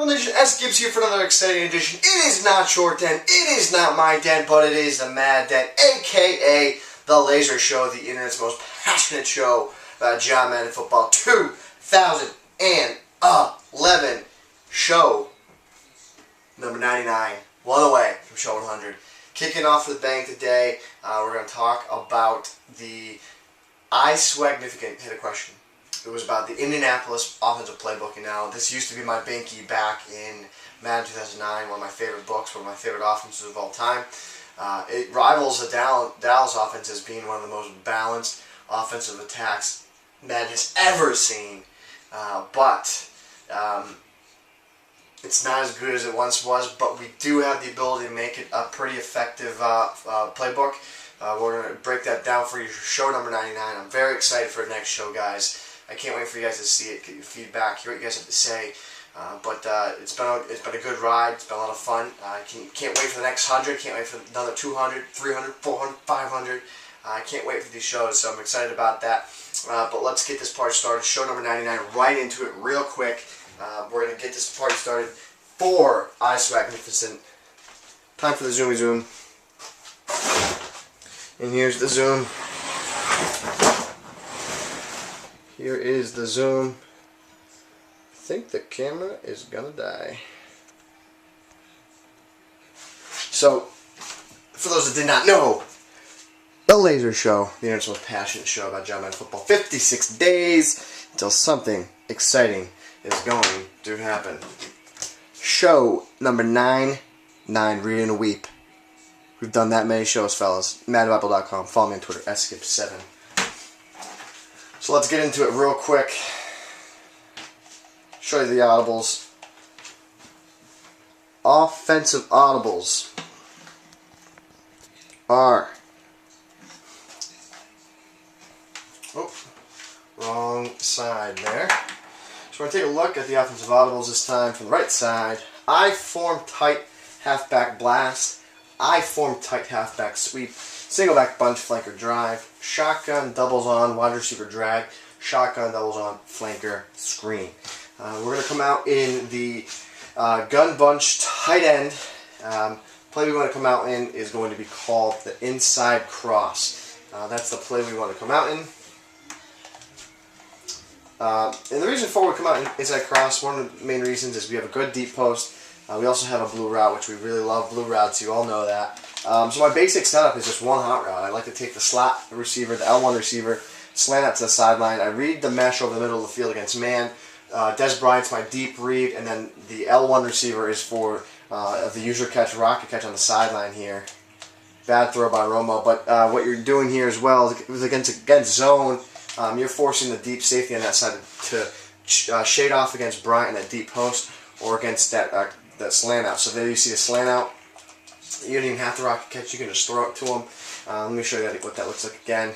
MRL Nation, Sgibs here for another exciting edition. It is not Short Den, it is not my den, but it is the Mad Den, aka the Laser Show, the internet's most passionate show about John Madden football. 2011 show number 99, one away from show 100. Kicking off with a bang today, we're going to talk about the I-Swagnificant hit a question. It was about the Indianapolis offensive playbook. And now, this used to be my binky back in Madden 2009, one of my favorite books, one of my favorite offenses of all time. It rivals the Dallas offense as being one of the most balanced offensive attacks Madden has ever seen. But it's not as good as it once was, but we do have the ability to make it a pretty effective playbook. We're going to break that down for you for show number 99. I'm very excited for the next show, guys. I can't wait for you guys to see it, get your feedback, hear what you guys have to say. But it's been a good ride. It's been a lot of fun. Can't wait for the next 100. Can't wait for another 200, 300, 400, 500. I can't wait for these shows, so I'm excited about that. But let's get this party started. Show number 99, right into it real quick. We're going to get this party started for I-Swagnificent. Time for the zoomy zoom. And here's the zoom. Here is the zoom. I think the camera is gonna die. So, for those that did not know, the Laser Show, the internet's most passionate show about John Madden football. 56 days until something exciting is going to happen. Show number 99, Read and Weep. We've done that many shows, fellas. MaddenBible.com. Follow me on Twitter, Sgibs7. So let's get into it real quick. Show you the audibles. Offensive audibles are... Oh, wrong side there. So we're going to take a look at the offensive audibles this time from the right side. I form tight halfback blast. I form tight halfback sweep. Single back bunch flanker drive. Shotgun doubles on wide receiver drag. Shotgun doubles on flanker screen. We're going to come out in the gun bunch tight end. Play we want to come out in is going to be called the inside cross. That's the play we want to come out in. And the reason for we come out in inside cross, one of the main reasons is we have a good deep post. We also have a blue route, which we really love blue routes. You all know that. So my basic setup is just one hot route. I like to take the slot receiver, the L1 receiver, slant out to the sideline. I read the mesh over the middle of the field against man. Des Bryant's my deep read, and then the L1 receiver is for the user catch, rocket catch on the sideline here. Bad throw by Romo, but what you're doing here as well is against zone. You're forcing the deep safety on that side to shade off against Bryant in that deep post or against that slant out. So there you see the slant out. You don't even have to rocket catch. You can just throw it to him. Let me show you what that looks like again.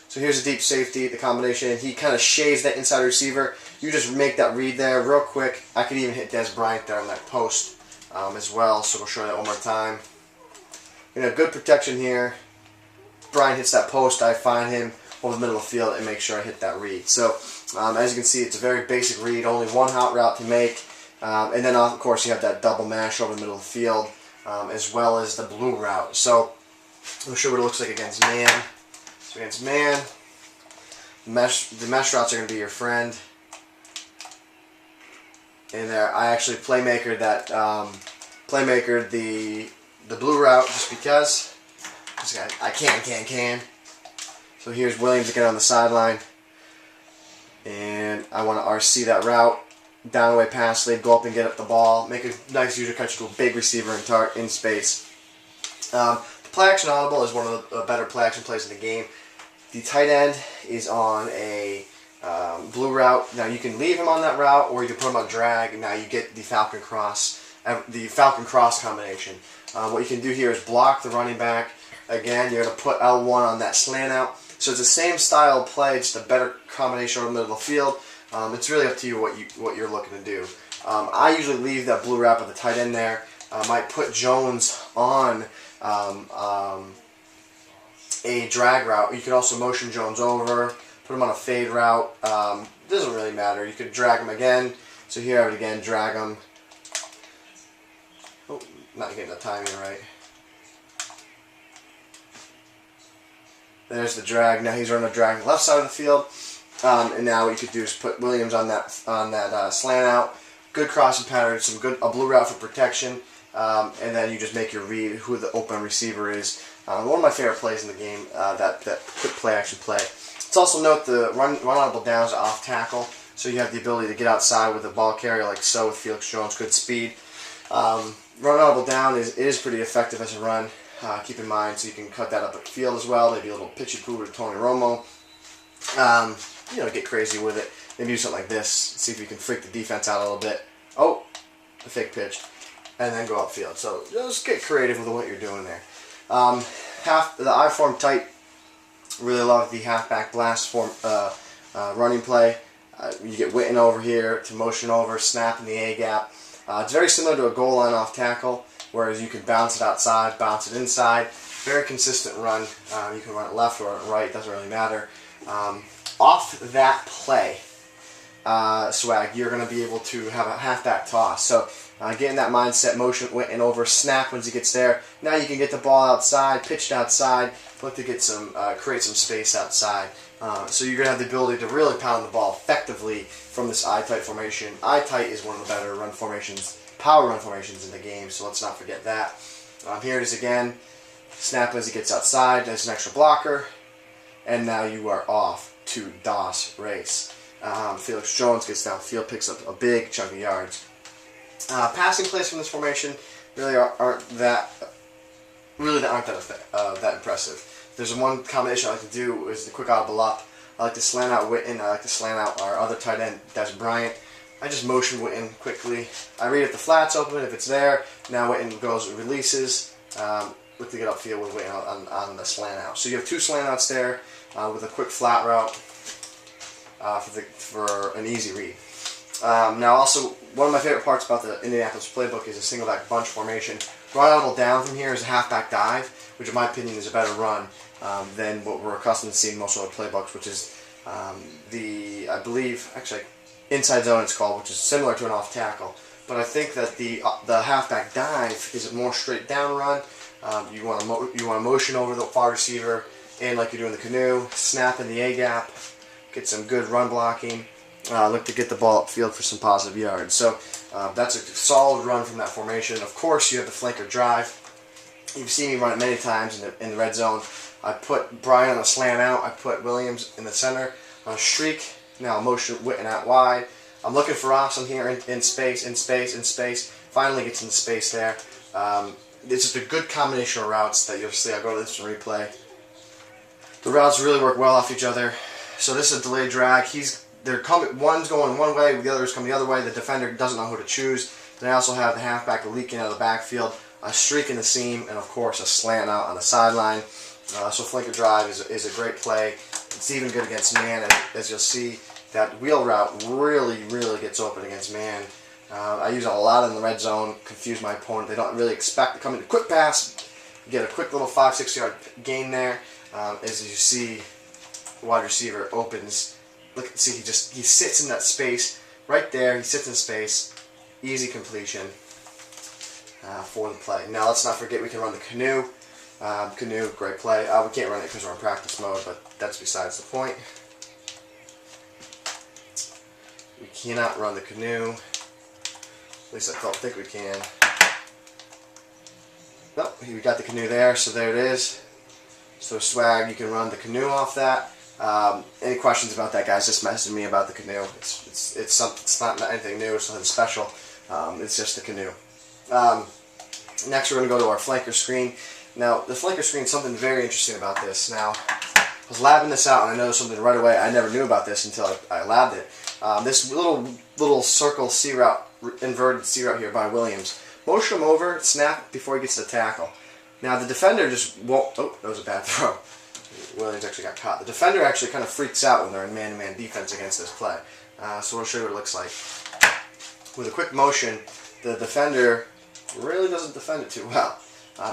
So here's the deep safety, the combination. He kind of shades that inside receiver. You just make that read there real quick. I could even hit Des Bryant there on that post as well. So we'll show you that one more time. You know, good protection here. Bryant hits that post. I find him over the middle of the field and make sure I hit that read. So as you can see, it's a very basic read. Only one hot route to make. And then, of course, you have that double mash over the middle of the field, as well as the blue route. So, I'll show you what it looks like against man. So, against man, the mesh routes are going to be your friend. And there, I actually playmakered the blue route just because. I can. So, here's Williams again on the sideline. And I want to RC that route. Down away pass lead, go up and get up the ball, make a nice user catch to a big receiver in space. The play action audible is one of the better play action plays in the game. The tight end is on a blue route. Now you can leave him on that route, or you can put him on drag. Now you get the Falcon cross combination. What you can do here is block the running back. Again, you're going to put L1 on that slant out. So it's the same style of play, just a better combination over the middle of the field. It's really up to you what you're looking to do. I usually leave that blue wrap at the tight end there. I might put Jones on a drag route. You could also motion Jones over, put him on a fade route. Doesn't really matter. You could drag him again. So here I would again drag him. Oh, not getting the timing right. There's the drag. Now he's running a drag on the left side of the field. And now what you could do is put Williams on that slant out. Good crossing pattern, a blue route for protection, and then you just make your read who the open receiver is. One of my favorite plays in the game, that quick play action play. Let's also note the run audible downs off tackle, so you have the ability to get outside with the ball carrier like so with Felix Jones, good speed. Run audible down is pretty effective as a run. Keep in mind, so you can cut that up at the field as well. Maybe a little pitchy poo to Tony Romo. Get crazy with it. Maybe do something like this. See if you can freak the defense out a little bit. Oh, a fake pitch. And then go upfield. So just get creative with what you're doing there. The I form tight. Really love the halfback blast form running play. You get Witten over here to motion over, snap in the A gap. It's very similar to a goal line off tackle, whereas you can bounce it outside, bounce it inside. Very consistent run. You can run it left or right, doesn't really matter. Off that play, swag, you're going to be able to have a halfback toss. So get in that mindset, motion Witten over, snap once he gets there. Now you can get the ball outside, pitched outside, look to get create some space outside. So you're going to have the ability to really pound the ball effectively from this I-tight formation. I-tight is one of the better run formations, power run formations in the game, so let's not forget that. Here it is again. Snap as he gets outside, there's an extra blocker, and now you are off to DOS race. Felix Jones gets downfield, picks up a big chunk of yards. Passing plays from this formation really aren't that impressive. There's one combination I like to do is the quick audible up. I like to slant out Witten. I like to slant out our other tight end, Des Bryant. I just motion Witten quickly. I read if the flat's open, if it's there. Now Witten goes and releases. Look to get upfield with Witten on the slant out. So you have two slant outs there with a quick flat route for an easy read. Now also, one of my favorite parts about the Indianapolis playbook is a single back bunch formation. Run audible down from here is a halfback dive, which in my opinion is a better run than what we're accustomed to seeing in most of our playbooks, which is I believe, actually, inside zone it's called, which is similar to an off tackle. But I think that the halfback dive is a more straight down run. You want to motion over the far receiver, and like you do in the canoe, snap in the A gap, get some good run blocking. Look to get the ball upfield for some positive yards. So that's a solid run from that formation. Of course, you have the flanker drive. You've seen me run it many times in the red zone. I put Brian on a slant out. I put Williams in the center on a streak. Now motion Witten out wide. I'm looking for Austin here in space. Finally gets into space there. It's just a good combination of routes that you'll see. I'll go to this in replay. The routes really work well off each other. So this is a delayed drag. One's going one way, the other's coming the other way. The defender doesn't know who to choose. Then I also have the halfback leaking out of the backfield, a streak in the seam, and of course a slant out on the sideline. So flanker drive is a great play. It's even good against man, as you'll see. That wheel route really gets open against man. I use it a lot in the red zone, confuse my opponent. They don't really expect to come in a quick pass. You get a quick little 5-6 yard gain there. As you see, the wide receiver opens. Look, see, he sits in that space right there. He sits in space. Easy completion for the play. Now let's not forget we can run the canoe. Canoe, great play. We can't run it because we're in practice mode, but that's besides the point. We cannot run the canoe. At least I don't think we can. Nope, we got the canoe there, so there it is. So swag, you can run the canoe off that. Any questions about that, guys, just message me about the canoe. It's not anything new, it's nothing special. It's just the canoe. Next we're going to go to our flanker screen. Now, the flanker screen, something very interesting about this. Now, I was labbing this out, and I noticed something right away. I never knew about this until I labbed it. This little circle C route, inverted C route here by Williams. Motion him over, snap before he gets to the tackle. Now, the defender just won't... Oh, that was a bad throw. Williams actually got caught. The defender actually kind of freaks out when they're in man-to-man defense against this play. So we'll show you what it looks like. With a quick motion, the defender really doesn't defend it too well.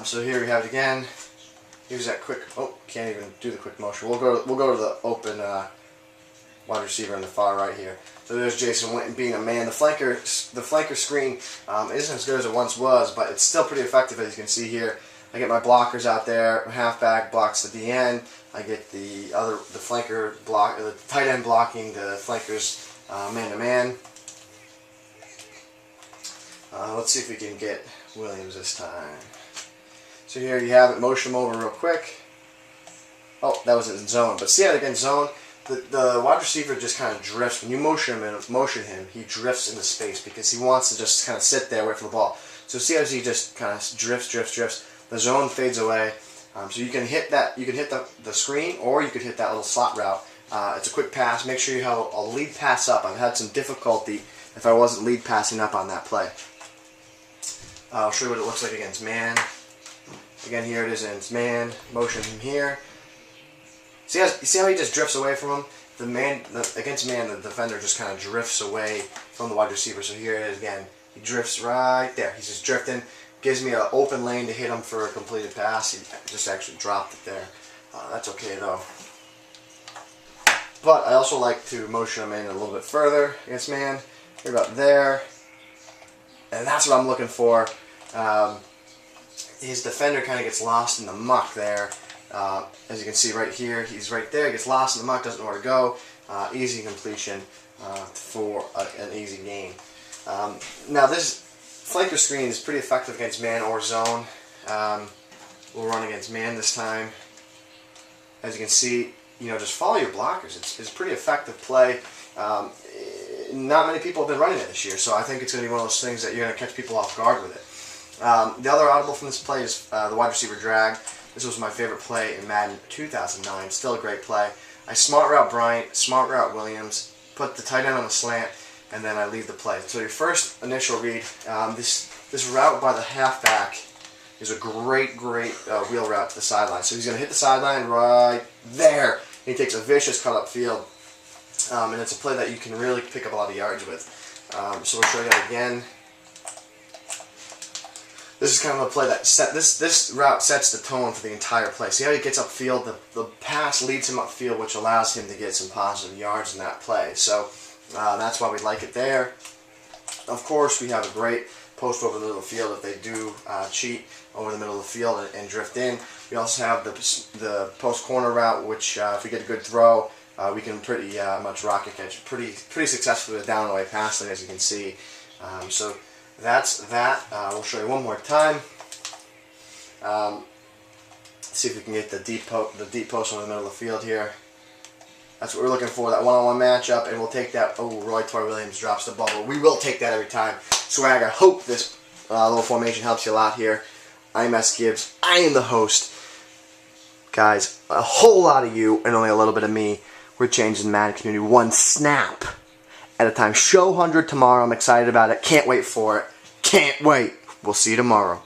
So here we have it again. Here's that quick. Oh, can't even do the quick motion. We'll go to the open wide receiver on the far right here. So there's Jason Witten being a man. The flanker screen isn't as good as it once was, but it's still pretty effective, as you can see here. I get my blockers out there. Halfback blocks the DN. I get the flanker block, the tight end blocking the flankers man to man. Let's see if we can get Williams this time. So here you have it. Motion him over real quick. Oh, that was in zone. But see how again zone, the wide receiver just kind of drifts. When you motion him, he drifts into space because he wants to just kind of sit there, wait for the ball. So see how he just kind of drifts. The zone fades away. So you can hit that. You can hit the screen, or you could hit that little slot route. It's a quick pass. Make sure you have a lead pass up. I've had some difficulty if I wasn't lead passing up on that play. I'll show you what it looks like against man. Again, here it is against man. Motion him here. See how he just drifts away from him? Against man, the defender just kind of drifts away from the wide receiver. So here it is again. He drifts right there. He's just drifting. Gives me an open lane to hit him for a completed pass. He just actually dropped it there. That's okay though. But I also like to motion him in a little bit further against man. Here about there. And that's what I'm looking for. His defender kind of gets lost in the muck there. As you can see right here, he's right there. He gets lost in the muck, doesn't know where to go. Easy completion for an easy game. Now this flanker screen is pretty effective against man or zone. We'll run against man this time. As you can see, just follow your blockers. It's a pretty effective play. Not many people have been running it this year, so I think it's going to be one of those things that you're going to catch people off guard with it. The other audible from this play is the wide receiver drag. This was my favorite play in Madden 2009. Still a great play. I smart route Bryant, smart route Williams, put the tight end on the slant, and then I leave the play. So your first initial read, this route by the halfback is a great wheel route to the sideline. So he's going to hit the sideline right there. He takes a vicious cut upfield, and it's a play that you can really pick up a lot of yards with. So we'll show you that again. This is kind of a play that this route sets the tone for the entire play. See how he gets upfield? The pass leads him upfield, which allows him to get some positive yards in that play. So that's why we like it there. Of course, we have a great post over the middle of the field if they do cheat over the middle of the field and drift in. We also have the post corner route, which if we get a good throw, we can pretty much rocket catch pretty successfully with down and away passing, as you can see. So that's that. We'll show you one more time. See if we can get the deep post over the middle of the field here. That's what we're looking for, that one-on-one matchup, and we'll take that. Oh, Roy Toy Williams drops the bubble. We will take that every time. Swag, I hope this little formation helps you a lot here. I'm Sgibs. I am the host. Guys, a whole lot of you and only a little bit of me. We're changing the Madden community one snap at a time. Show 100 tomorrow. I'm excited about it. Can't wait for it. Can't wait. We'll see you tomorrow.